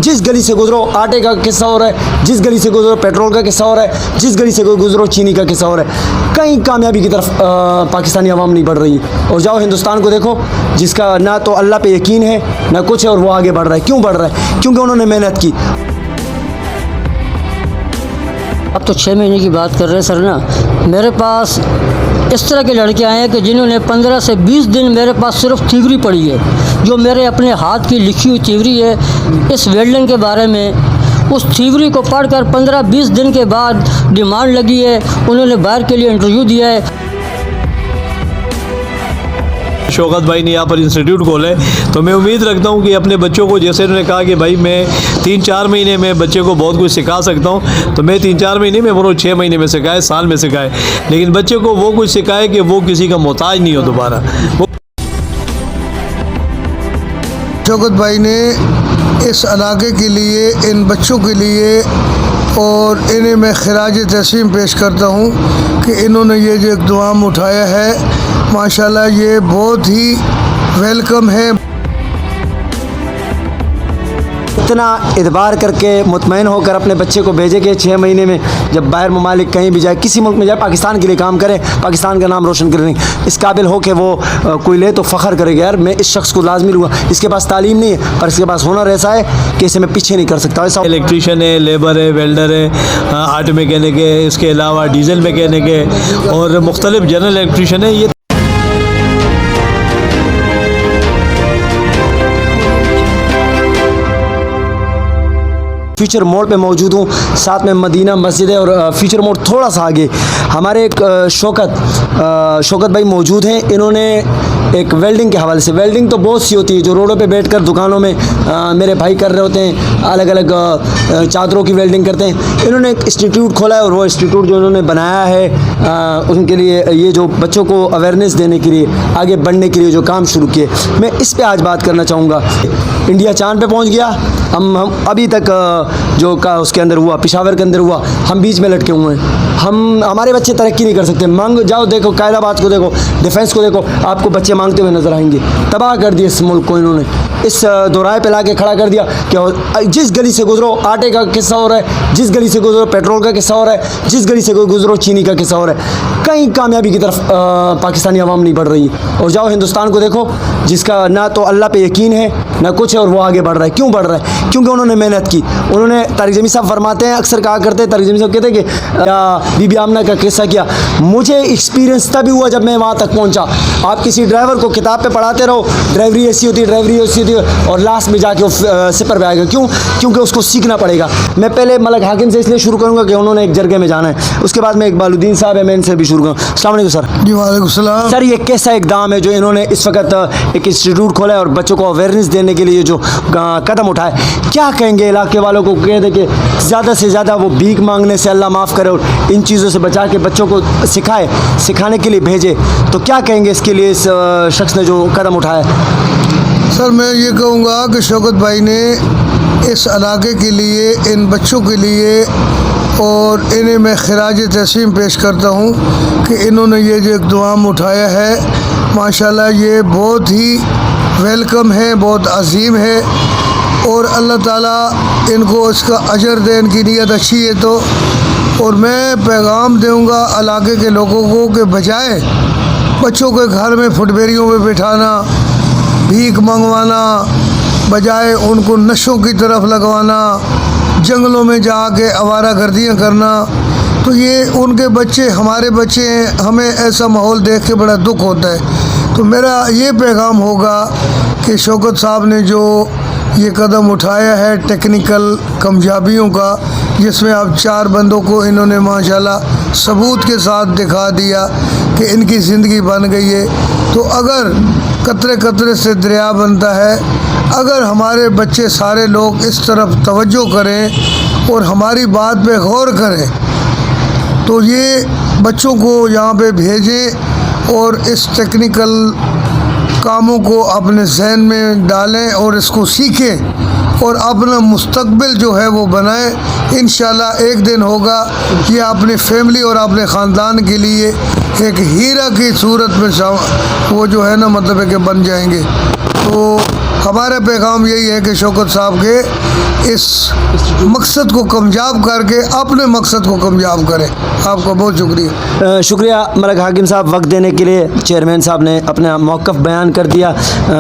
जिस गली से गुजरो आटे का किस्सा हो रहा है, जिस गली से गुजरो पेट्रोल का किस्सा हो रहा है, जिस गली से गुजरो चीनी का किस्सा हो रहा है। कहीं कामयाबी की तरफ पाकिस्तानी अवाम नहीं बढ़ रही। और जाओ हिंदुस्तान को देखो, जिसका ना तो अल्लाह पे यकीन है ना कुछ है, और वो आगे बढ़ रहा है। क्यों बढ़ रहा है? क्योंकि उन्होंने मेहनत की। अब तो 6 महीने की बात कर रहे हैं सर ना। मेरे पास इस तरह के लड़के आए हैं कि जिन्होंने 15 से 20 दिन मेरे पास सिर्फ थ्योरी पढ़ी है, जो मेरे अपने हाथ की लिखी हुई थ्योरी है इस वेल्डिंग के बारे में। उस थ्योरी को पढ़कर 15-20 दिन के बाद डिमांड लगी है, उन्होंने बाहर के लिए इंटरव्यू दिया है। शौकत भाई ने यहाँ पर इंस्टीट्यूट खोला है, तो मैं उम्मीद रखता हूँ कि अपने बच्चों को, जैसे उन्होंने कहा कि भाई मैं 3-4 महीने में बच्चे को बहुत कुछ सिखा सकता हूँ, तो मैं 3-4 महीने में, वो 6 महीने में सिखाए, साल में सिखाए, लेकिन बच्चे को वो कुछ सिखाए कि वो किसी का मोहताज नहीं हो दोबारा। शौकत भाई ने इस इलाके के लिए, इन बच्चों के लिए, और इन्हें मैं खिराज तस्लीम पेश करता हूँ कि इन्होंने ये जो इक़दाम उठाया है, माशाल्लाह ये बहुत ही वेलकम है। इतना इतबार करके मुतमईन होकर अपने बच्चे को भेजे कि 6 महीने में जब बाहर ममालिक कहीं भी जाए, किसी मुल्क में जाए, पाकिस्तान के लिए काम करे, पाकिस्तान का नाम रोशन करे। इस काबिल हो कि वो कोई ले तो फ़ख्र करेगा, यार मैं इस शख्स को लाजमी लूँगा। इसके पास तालीम नहीं है पर इसके पास हुनर ऐसा है कि इसे मैं पीछे नहीं कर सकता। ऐसा इलेक्ट्रीशियन है, लेबर है, वेल्डर है, आर्ट मैकेनिक है, इसके अलावा डीजल मैकेनिक है और मुख्तलिफ जनरल इलेक्ट्रीशियन है। ये फ्यूचर मोड़ पे मौजूद हूँ, साथ में मदीना मस्जिद है और फ्यूचर मोड़ थोड़ा सा आगे हमारे एक शौकत भाई मौजूद हैं। इन्होंने एक वेल्डिंग के हवाले से, वेल्डिंग तो बहुत सी होती है जो रोडों पे बैठकर दुकानों में मेरे भाई कर रहे होते हैं, अलग अलग चादरों की वेल्डिंग करते हैं। इन्होंने एक इंस्टीट्यूट खोला है और वो इंस्टीट्यूट जो इन्होंने बनाया है उनके लिए, ये जो बच्चों को अवेयरनेस देने के लिए, आगे बढ़ने के लिए जो काम शुरू किए, मैं इस पर आज बात करना चाहूँगा। इंडिया चाँद पे पहुँच गया, हम अभी तक जो का उसके अंदर हुआ, पेशावर के अंदर हुआ, हम बीच में लटके हुए हैं। हमारे बच्चे तरक्की नहीं कर सकते। मांग जाओ, देखो कायदाबाद को देखो, डिफेंस को देखो, आपको बच्चे मांगते हुए नजर आएंगे। तबाह कर दिया इस मुल्क को इन्होंने, इस दोराहे पे ला के खड़ा कर दिया कि जिस गली से गुजरो आटे का किस्सा हो रहा है, जिस गली से गुजरो पेट्रोल का किस्सा हो रहा है, जिस गली से गुजरो चीनी का किस्सा हो रहा है। कहीं कामयाबी की तरफ पाकिस्तानी अवाम नहीं बढ़ रही। और जाओ हिंदुस्तान को देखो, जिसका ना तो अल्लाह पे यकीन है ना कुछ है, और वो आगे बढ़ रहा है। क्यों बढ़ रहा है? क्योंकि उन्होंने मेहनत की। उन्होंने तारिक जमी साहब फरमाते हैं, अक्सर कहा करते हैं, तारिक जमी साहब कहते हैं कि बीबी आमना का किस्सा किया। मुझे एक्सपीरियंस तभी हुआ जब मैं वहाँ तक पहुँचा। आप किसी ड्राइवर को किताब पे पढ़ाते रहो, ड्राइवरी ऐसी होती है, ड्राइवरी ऐसी होती है, और लास्ट में जाके वो सिपर पे आएगा। क्यों? क्योंकि उसको सीखना पड़ेगा। मैं पहले मलक हाकिम से इसलिए शुरू करूँगा कि उन्होंने एक जरगे में जाना है, उसके बाद में इकबालुद्दीन साहब है, मैं इनसे भी शुरू करूँ। अस्सलाम वालेकुम सर। जी वालेकुम सलाम। सर, ये कैसा इकदाम है जो इन्होंने इस वक्त एक इंस्टीट्यूट खोला है और बच्चों को अवेयरनेस देने के लिए जो कदम उठाए, क्या कहेंगे इलाके वालों को? कह दे कि ज़्यादा से ज़्यादा वो भीख मांगने से अल्लाह माफ़ करे और इन चीज़ों से बचा के बच्चों को सिखाने के लिए भेजे, तो क्या कहेंगे इसके लिए, इस शख्स ने जो कदम उठाया? सर, मैं ये कहूँगा कि शौकत भाई ने इस इलाके के लिए, इन बच्चों के लिए, और इन्हें मैं खिराज तस्लीम पेश करता हूँ कि इन्होंने ये जो इक़दाम उठाया है, माशाल्लाह ये बहुत ही वेलकम है, बहुत अजीम है, और अल्लाह ताला इनको इसका अजर दे, इनकी नीयत अच्छी है तो। और मैं पैगाम दूँगा इलाके के लोगों को कि बजाय बच्चों के घर में फुटबेरियों में बिठाना, भीख मंगवाना, बजाय उनको नशों की तरफ लगवाना, जंगलों में जाके आवारा गर्दियाँ करना, तो ये उनके बच्चे हमारे बच्चे हैं। हमें ऐसा माहौल देख के बड़ा दुख होता है। तो मेरा ये पैगाम होगा कि शौकत साहब ने जो ये कदम उठाया है टेक्निकल कामयाबियों का, जिसमें अब 4 बंदों को इन्होंने माशाल्लाह सबूत के साथ दिखा दिया कि इनकी ज़िंदगी बन गई है। तो अगर कतरे कतरे से दरिया बनता है, अगर हमारे बच्चे सारे लोग इस तरफ तवज्जो करें और हमारी बात पे गौर करें, तो ये बच्चों को यहाँ पे भेजें और इस टेक्निकल कामों को अपने जहन में डालें और इसको सीखें और अपना मुस्तकबिल जो है वो बनाएं। इंशाल्लाह एक दिन होगा ये अपनी फैमिली और अपने ख़ानदान के लिए एक हीरा की सूरत में वो जो है ना, मतलब है कि बन जाएंगे। तो हमारा पैगाम यही है कि शौकत साहब के इस मकसद को कामयाब करके अपने मकसद को कामयाब करें। आपका बहुत शुक्रिया। शुक्रिया मलक हाकिम साहब, वक्त देने के लिए। चेयरमैन साहब ने अपना मौक़िफ़ बयान कर दिया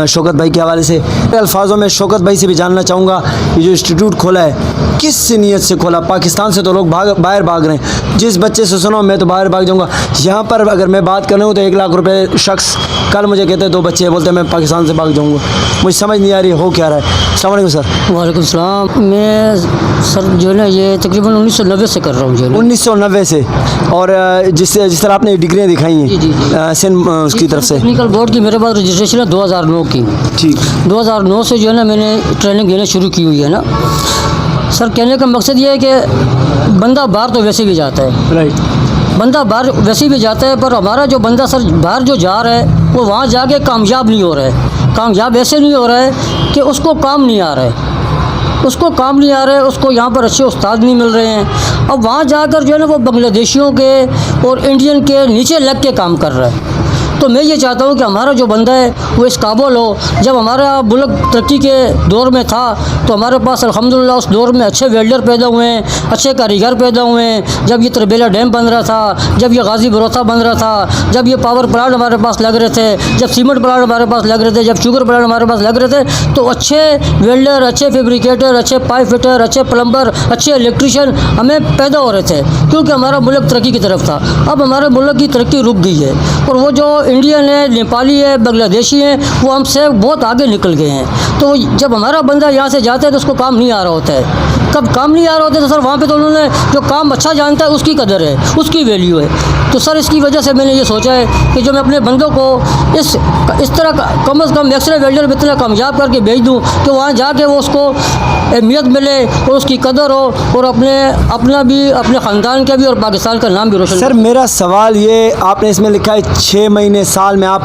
शौकत भाई के हवाले से। अल्फाजों में शौकत भाई से भी जानना चाहूँगा, ये जो इंस्टीट्यूट खोला है किस नीयत से खोला? पाकिस्तान से तो लोग बाहर भाग रहे हैं। जिस बच्चे से सुनो मैं तो बाहर भाग जाऊँगा, यहाँ पर अगर मैं बात कर रहा हूँ तो 1 लाख रुपये शख्स कल मुझे कहते हैं 2 बच्चे बोलते हैं मैं पाकिस्तान से भाग जाऊँगा। मुझे समझ नहीं आ रही हो क्या रहा है। अस्सलाम वालेकुम सर। वालेकुम सलाम। मैं सर जो है ना ये तकरीबन 1990 से कर रहा हूँ जो है ना। 1990 से। और जिस तरह आपने डिग्रियाँ दिखाई हैं जी। सिंध उसकी तरफ से, टेक्निकल बोर्ड की मेरे पास रजिस्ट्रेशन है 2009 की। ठीक। 2009 से जो है ना मैंने ट्रेनिंग देना शुरू की हुई है ना। सर कहने का मकसद ये है कि बंदा बाहर तो वैसे भी जाता है, राइट, बंदा बाहर वैसे भी जाता है, पर हमारा जो बंदा सर बाहर जो जा रहा है वो वहाँ जाके कामयाब नहीं हो रहा है। कामयाब ऐसे नहीं हो रहा है कि उसको काम नहीं आ रहा है, उसको काम नहीं आ रहा है, उसको यहाँ पर अच्छे उस्ताद नहीं मिल रहे हैं। अब वहाँ जाकर जो है ना वो बांग्लादेशियों के और इंडियन के नीचे लग के काम कर रहा है। तो मैं ये चाहता हूँ कि हमारा जो बंदा है वो इस काबिल हो। जब हमारा मुल्क तरक्की के दौर में था तो हमारे पास अल्हम्दुलिल्लाह उस दौर में अच्छे वेल्डर पैदा हुए हैं, अच्छे कारीगर पैदा हुए हैं। जब ये तरबेला डैम बन रहा था, जब ये गाजी बरोथा बन रहा था, जब ये पावर प्लांट हमारे पास लग रहे थे, जब सीमेंट प्लांट हमारे पास लग रहे थे, जब शुगर प्लांट हमारे पास लग रहे थे, तो अच्छे वेल्डर, अच्छे फैब्रिकेटर, अच्छे पाइप फिटर, अच्छे प्लम्बर, अच्छे इलेक्ट्रीशियन हमें पैदा हो रहे थे, क्योंकि हमारा मुल्क तरक्की की तरफ था। अब हमारे मुल्क की तरक्की रुक गई है और वो जो इंडियन है, नेपाली है, बांग्लादेशी है, वो हमसे बहुत आगे निकल गए हैं। तो जब हमारा बंदा यहाँ से जाता है तो उसको काम नहीं आ रहा होता है। कब काम नहीं आ रहा होता है तो सर वहाँ पे तो उन्होंने जो काम अच्छा जानता है उसकी कदर है, उसकी वैल्यू है। तो सर इसकी वजह से मैंने ये सोचा है कि जो मैं अपने बंदों को इस तरह कम से कम एक्सरे वेल्डर में इतना कामयाब करके भेज दूँ कि वहाँ जाके वो उसको अहमियत मिले और उसकी कदर हो और अपना भी, अपने ख़ानदान का भी और पाकिस्तान का नाम भी रोशन। सर मेरा सवाल ये, आपने इसमें लिखा है 6 महीने साल में आप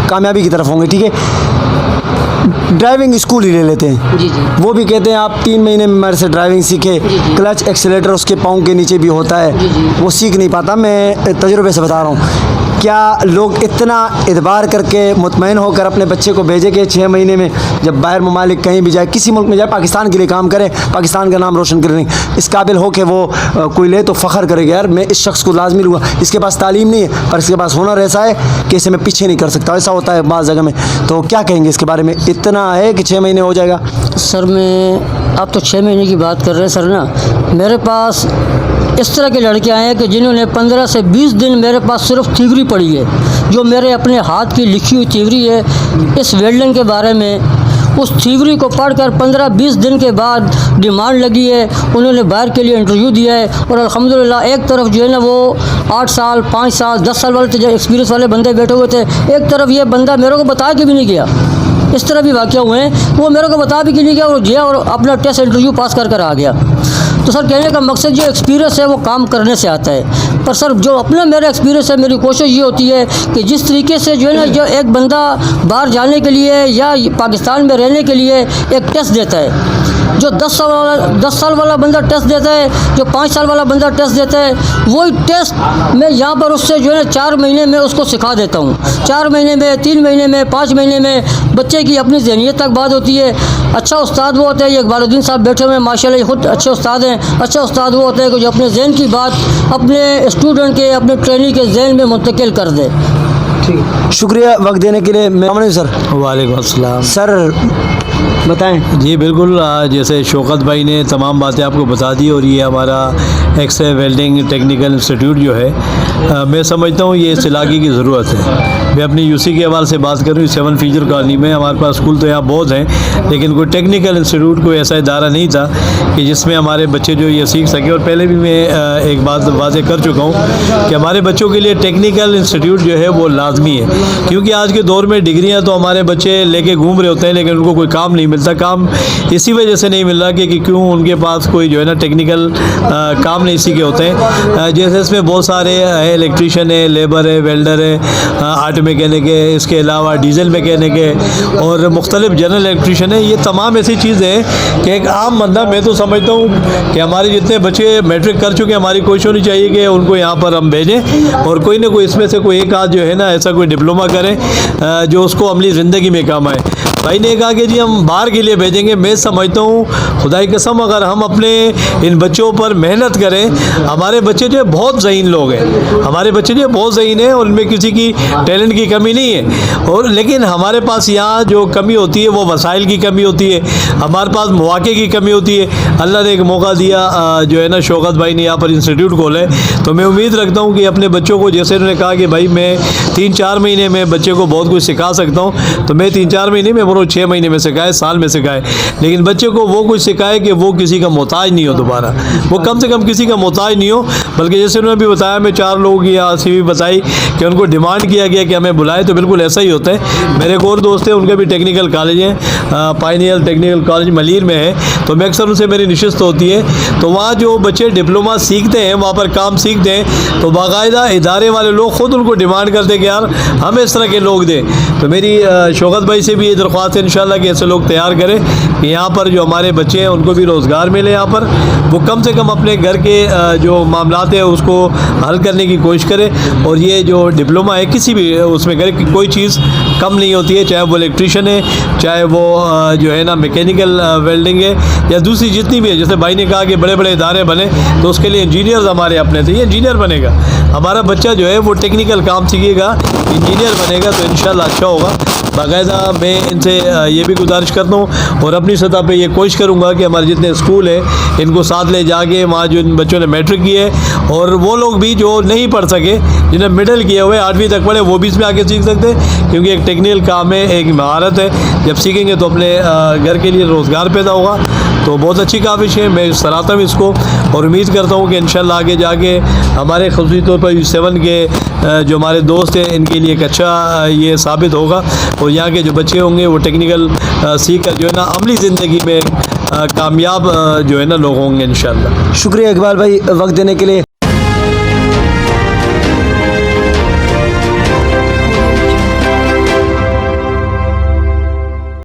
कामयाबी की तरफ होंगे, ठीक है। ड्राइविंग स्कूल ही ले लेते हैं, जी। वो भी कहते हैं आप 3 महीने में मेरे से ड्राइविंग सीखे। क्लच एक्सीलेटर उसके पाँव के नीचे भी होता है, वो सीख नहीं पाता। मैं तजुर्बे से बता रहा हूँ। क्या लोग इतना एतबार करके मुतमईन होकर अपने बच्चे को भेजे कि 6 महीने में जब बाहर ममालिक कहीं भी जाए, किसी मुल्क में जाए, पाकिस्तान के लिए काम करे, पाकिस्तान का नाम रोशन करे, इस काबिल हो कि वो कोई ले तो फ़ख्र करेगा यार मैं इस शख्स को लाजमी लूँगा। इसके पास तालीम नहीं है पर इसके पास हुनर ऐसा है कि इसे मैं पीछे नहीं कर सकता। ऐसा होता है बाज़ जगह में। तो क्या कहेंगे इसके बारे में? इतना है कि 6 महीने हो जाएगा? सर आप तो 6 महीने की बात कर रहे हैं सर ना। मेरे पास इस तरह के लड़के आए हैं कि जिन्होंने 15 से 20 दिन मेरे पास सिर्फ थ्योरी पढ़ी है, जो मेरे अपने हाथ की लिखी हुई थ्योरी है इस वेल्डिंग के बारे में। उस थ्योरी को पढ़कर 15-20 दिन के बाद डिमांड लगी है, उन्होंने बाहर के लिए इंटरव्यू दिया है और अल्हम्दुलिल्लाह एक तरफ जो है ना वो 8 साल, 5 साल, 10 साल वाले जो एक्सपीरियंस वाले बंदे बैठे हुए थे, एक तरफ ये बंदा मेरे को बता के भी नहीं गया। इस तरह भी वाक़या हुए हैं, वो मेरे को बता भी कि नहीं गया और गया और अपना टेस्ट इंटरव्यू पास कर आ गया। तो सर कहने का मकसद जो एक्सपीरियंस है वो काम करने से आता है। पर सर जो अपना मेरा एक्सपीरियंस है, मेरी कोशिश ये होती है कि जिस तरीके से जो है ना जो एक बंदा बाहर जाने के लिए या पाकिस्तान में रहने के लिए एक टेस्ट देता है, जो 10 साल वाला बंदा टेस्ट देता है, जो 5 साल वाला बंदा टेस्ट देता है, वही टेस्ट मैं यहाँ पर उससे जो है ना 4 महीने में उसको सिखा देता हूँ। 4 महीने में, 3 महीने में, 5 महीने में बच्चे की अपनी ज़हनियत तक बात होती है। अच्छा उस्ताद वो होता है, ये इकबालुद्दीन साहब बैठे हुए हैं माशाल्लाह, ये खुद अच्छे उस्ताद हैं। अच्छा उस्ताद वो होता है कि जो अपने जहन की बात अपने स्टूडेंट के, अपने ट्रेनी के जहन में मुंतकिल कर दे। ठीक, शुक्रिया वक्त देने के लिए। मैं सर। वालेकुम अस्सलाम। सर बताएं। जी बिल्कुल, जैसे शौकत भाई ने तमाम बातें आपको बता दी और ये हमारा एक्स-रे वेल्डिंग टेक्निकल इंस्टीट्यूट जो है मैं समझता हूँ ये इस इलाके की ज़रूरत है। मैं अपनी यूसी के हवाले से बात करूँ, 7 फीचर कॉलोनी में हमारे पास स्कूल तो यहाँ बहुत हैं, लेकिन कोई टेक्निकल इंस्टीट्यूट कोई ऐसा इदारा नहीं था कि जिसमें हमारे बच्चे जो ये सीख सकें। और पहले भी मैं एक बात वाज़ेह कर चुका हूँ कि हमारे बच्चों के लिए टेक्निकल इंस्टीट्यूट जो है वो लाजमी है, क्योंकि आज के दौर में डिग्रियाँ तो हमारे बच्चे लेके घूम रहे होते हैं लेकिन उनको कोई काम नहीं मिलता। काम इसी वजह से नहीं मिल रहा कि क्यों उनके पास कोई जो है ना टेक्निकल काम नहीं सीखे होते हैं। जैसे इसमें बहुत सारे इलेक्ट्रीशियन है, लेबर है, वेल्डर है, आर्ट मैकेनिक है, इसके अलावा डीजल मैकेनिक है और मुख्तलिफ जनरल इलेक्ट्रीशियन है। ये तमाम ऐसी चीज़ें हैं कि एक आम बंदा, मैं तो समझता हूँ कि हमारे जितने बच्चे मैट्रिक कर चुके हैं, हमारी कोशिश होनी चाहिए कि उनको यहाँ पर हम भेजें और कोई ना कोई इसमें से कोई एक आध जो है ना ऐसा कोई डिप्लोमा करें जो उसको अमली ज़िंदगी में काम आए। भाई ने कहा कि जी हम बाहर के लिए भेजेंगे। मैं समझता हूँ खुदाई कसम अगर हम अपने इन बच्चों पर मेहनत करें, हमारे बच्चे जो है बहुत ज़हीन लोग हैं, हमारे बच्चे जो है बहुत ज़हीन हैं और उनमें किसी की टैलेंट की कमी नहीं है। और लेकिन हमारे पास यहाँ जो कमी होती है वो वसाइल की कमी होती है, हमारे पास मौके की कमी होती है। अल्लाह ने एक मौका दिया जो है ना, शौकत भाई ने यहाँ पर इंस्टीट्यूट खोले, तो मैं उम्मीद रखता हूँ कि अपने बच्चों को, जैसे उन्होंने कहा कि भाई मैं 3-4 महीने में बच्चे को बहुत कुछ सिखा सकता हूँ, तो मैं 3-4 महीने में बोलो 6 महीने में सिखाए, साल में सिखाए, लेकिन बच्चे को वो कुछ सिखाए कि वो किसी का मोहताज नहीं हो दोबारा, वो कम से कम किसी का मोहताज नहीं हो। बल्कि जैसे उन्होंने भी बताया, मैं 4 लोगों की यहाँ सी भी बताई कि उनको डिमांड किया गया कि हमें बुलाए, तो बिल्कुल ऐसा ही होता है। मेरे एक और दोस्त हैं, उनके भी टेक्निकल कॉलेज हैं, पाइनियल टेक्निकल कॉलेज मलीर में है, तो मैं अक्सर उनसे मेरी नशिस्त होती है, तो वहाँ जो बच्चे डिप्लोमा सीखते हैं, वहाँ पर काम सीखते हैं, तो बाकायदा इदारे वाले लोग ख़ुद उनको डिमांड करते हैं कि यार हमें इस तरह के लोग दें। तो मेरी शौकत भाई से भी ये दरख्वास्त है इंशाल्लाह कि ऐसे लोग तैयार करें कि यहाँ पर जो हमारे बच्चे हैं उनको भी रोज़गार मिले, यहाँ पर वो कम से कम अपने घर के जो मामलात हैं उसको हल करने की कोशिश करें। और ये जो डिप्लोमा है किसी भी उसमें करे, कोई चीज़ कम नहीं होती है, चाहे वो इलेक्ट्रीशियन है, चाहे वो जो है ना मैकेनिकल वेल्डिंग है, या दूसरी जितनी भी है। जैसे भाई ने कहा कि बड़े बड़े इदारे बने, तो उसके लिए इंजीनियर्स हमारे अपने थे, ये इंजीनियर बनेगा, हमारा बच्चा जो है वो टेक्निकल काम सीखेगा, इंजीनियर बनेगा, तो इंशाल्लाह अच्छा होगा। बाकायदा मैं इनसे ये भी गुजारिश करता हूँ और अपनी सतह पे ये कोशिश करूँगा कि हमारे जितने स्कूल हैं इनको साथ ले जाके वहाँ जो इन बच्चों ने मैट्रिक किए है और वो लोग भी जो नहीं पढ़ सके, जिन्हें मिडिल किए हुए 8वीं तक पढ़े, वो भी इसमें आके सीख सकते हैं, क्योंकि एक टेक्निकल काम है, एक महारत है, जब सीखेंगे तो अपने घर के लिए रोज़गार पैदा होगा। तो बहुत अच्छी काविश है, मैं सराहता हूँ इसको और उम्मीद करता हूँ कि इंशाल्लाह आगे जाके हमारे ख़ुसूसी तौर पर U7 के जो हमारे दोस्त हैं इनके लिए एक अच्छा ये साबित होगा और यहाँ के जो बच्चे होंगे वो टेक्निकल सीख कर जो है ना अमली ज़िंदगी में कामयाब जो है ना लोग होंगे इंशाल्लाह। शुक्रिया इकबाल भाई वक्त देने के लिए।